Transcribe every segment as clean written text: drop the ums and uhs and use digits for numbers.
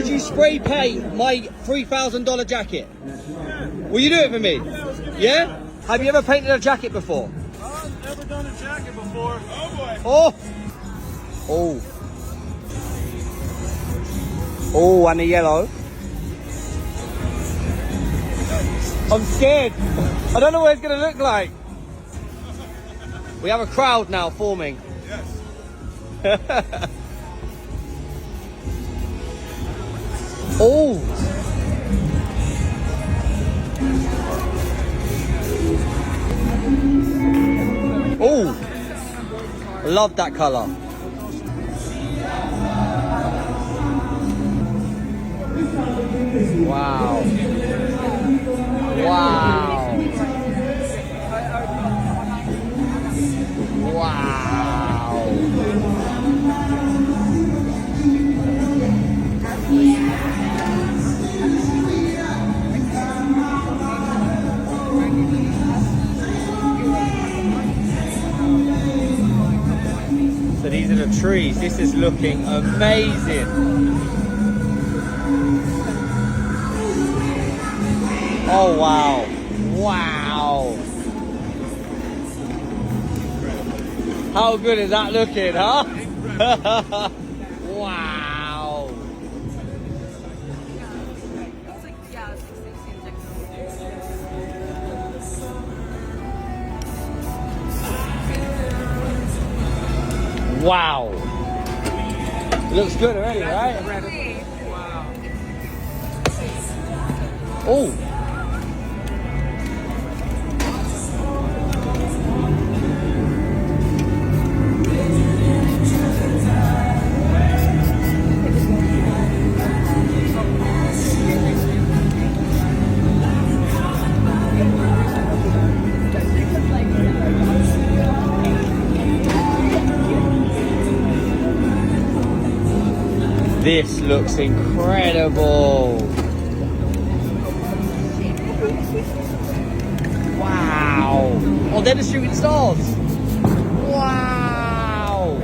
would you spray paint my $3,000 jacket? Yeah. Will you do it for me? Yeah? Have you ever painted a jacket before? I've never done a jacket before. Oh boy. Oh! Oh. Oh, and the yellow. I'm scared. I don't know what it's going to look like. We have a crowd now forming. Yes. Oh. Oh. Love that color. Wow. Wow. Wow. So these are the trees. This is looking amazing. Oh wow. Wow. How good is that looking, huh? Wow. Wow. Looks good already, right? Wow. Oh. This looks incredible. Wow. Oh, they're the shooting stars. Wow.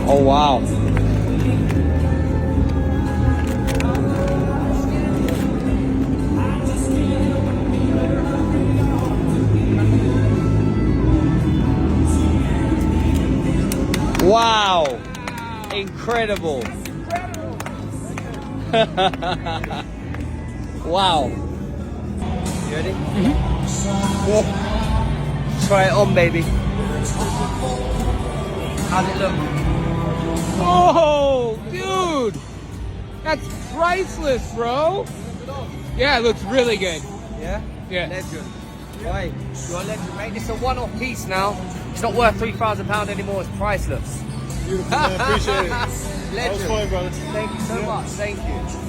Oh wow. Wow. Incredible. Wow. You ready? Yeah. Try it on, baby. How's it look? Oh, dude, that's priceless, bro. Yeah, it looks really good. Yeah? Yeah. Legend. Right, you're a legend, mate. It's a one-off piece now. It's not worth £3,000 anymore. It's priceless. Beautiful, man. Appreciate it. Legend. That was fun, brother. Thank you so much. Thank you.